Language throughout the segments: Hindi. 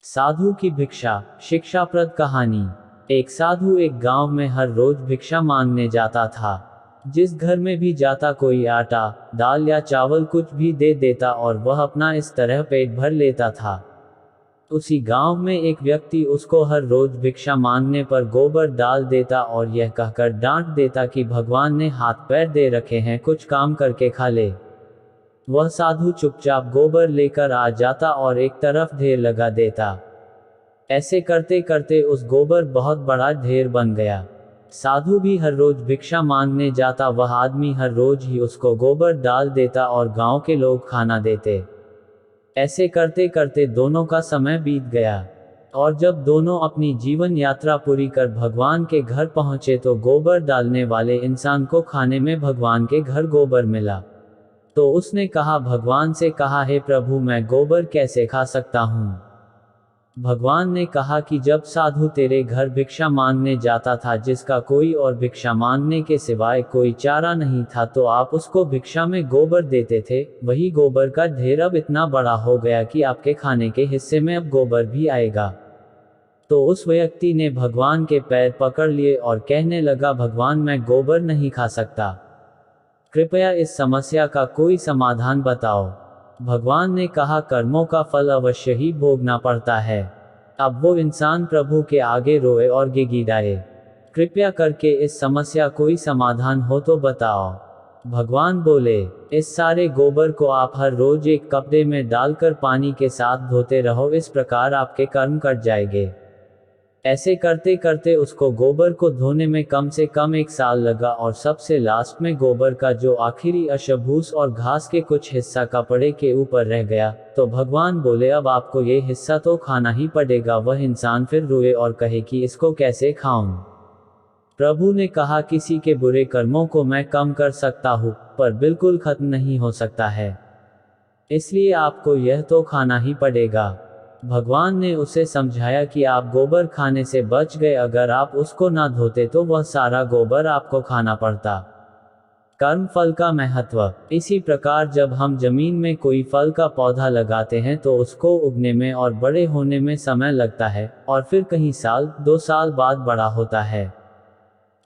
साधु की भिक्षा। शिक्षाप्रद कहानी। एक साधु एक गांव में हर रोज भिक्षा मांगने जाता था। जिस घर में भी जाता कोई आटा, दाल या चावल कुछ भी दे देता और वह अपना इस तरह पेट भर लेता था। उसी गांव में एक व्यक्ति उसको हर रोज भिक्षा मांगने पर गोबर डाल देता और यह कहकर डांट देता कि भगवान ने हाथ पैर दे रखे हैं, कुछ काम करके खा ले। वह साधु चुपचाप गोबर लेकर आ जाता और एक तरफ ढेर लगा देता। ऐसे करते करते उस गोबर बहुत बड़ा ढेर बन गया। साधु भी हर रोज भिक्षा मांगने जाता, वह आदमी हर रोज ही उसको गोबर डाल देता और गांव के लोग खाना देते। ऐसे करते करते दोनों का समय बीत गया और जब दोनों अपनी जीवन यात्रा पूरी कर भगवान के घर पहुंचे तो गोबर डालने वाले इंसान को खाने में भगवान के घर गोबर मिला। तो उसने कहा, भगवान से कहा, हे प्रभु, मैं गोबर कैसे खा सकता हूँ? भगवान ने कहा कि जब साधु तेरे घर भिक्षा मांगने जाता था, जिसका कोई और भिक्षा मांगने के सिवाय कोई चारा नहीं था, तो आप उसको भिक्षा में गोबर देते थे। वही गोबर का ढेर अब इतना बड़ा हो गया कि आपके खाने के हिस्से में अब गोबर भी आएगा। तो उस व्यक्ति ने भगवान के पैर पकड़ लिए और कहने लगा, भगवान, मैं गोबर नहीं खा सकता, कृपया इस समस्या का कोई समाधान बताओ। भगवान ने कहा, कर्मों का फल अवश्य ही भोगना पड़ता है। अब वो इंसान प्रभु के आगे रोए और गिड़गिड़ाए, कृपया करके इस समस्या कोई समाधान हो तो बताओ। भगवान बोले, इस सारे गोबर को आप हर रोज एक कपड़े में डालकर पानी के साथ धोते रहो, इस प्रकार आपके कर्म कट जाएंगे। ऐसे करते करते उसको गोबर को धोने में कम से कम 1 साल लगा और सबसे लास्ट में गोबर का जो आखिरी अशभूस और घास के कुछ हिस्सा कपड़े के ऊपर रह गया। तो भगवान बोले, अब आपको ये हिस्सा तो खाना ही पड़ेगा। वह इंसान फिर रोए और कहे कि इसको कैसे खाऊं? प्रभु ने कहा, किसी के बुरे कर्मों को मैं कम कर सकता हूँ, पर बिल्कुल खत्म नहीं हो सकता है, इसलिए आपको यह तो खाना ही पड़ेगा। भगवान ने उसे समझाया कि आप गोबर खाने से बच गए, अगर आप उसको ना धोते तो वह सारा गोबर आपको खाना पड़ता। कर्म फल का महत्व। इसी प्रकार जब हम जमीन में कोई फल का पौधा लगाते हैं तो उसको उगने में और बड़े होने में समय लगता है और फिर कई साल 2 साल बाद बड़ा होता है।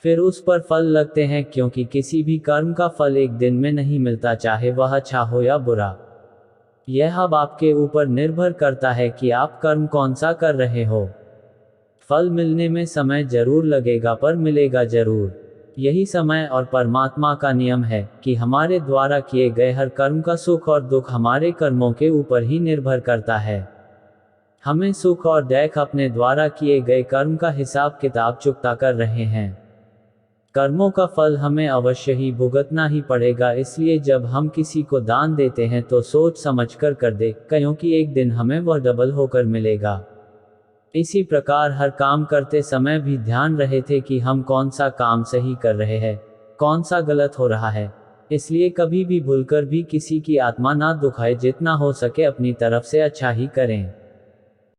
फिर उस पर फल लगते हैं, क्योंकि किसी भी कर्म का फल एक दिन में नहीं मिलता, चाहे वह अच्छा हो या बुरा। यह अब आपके ऊपर निर्भर करता है कि आप कर्म कौन सा कर रहे हो। फल मिलने में समय जरूर लगेगा, पर मिलेगा जरूर। यही समय और परमात्मा का नियम है कि हमारे द्वारा किए गए हर कर्म का सुख और दुख हमारे कर्मों के ऊपर ही निर्भर करता है। हमें सुख और दुख अपने द्वारा किए गए कर्म का हिसाब किताब चुकता कर रहे हैं। कर्मों का फल हमें अवश्य ही भुगतना ही पड़ेगा, इसलिए जब हम किसी को दान देते हैं तो सोच समझकर कर दे, क्योंकि एक दिन हमें वह डबल होकर मिलेगा। इसी प्रकार हर काम करते समय भी ध्यान रहे थे कि हम कौन सा काम सही कर रहे हैं, कौन सा गलत हो रहा है। इसलिए कभी भी भूलकर भी किसी की आत्मा ना दुखाए, जितना हो सके अपनी तरफ से अच्छा ही करें।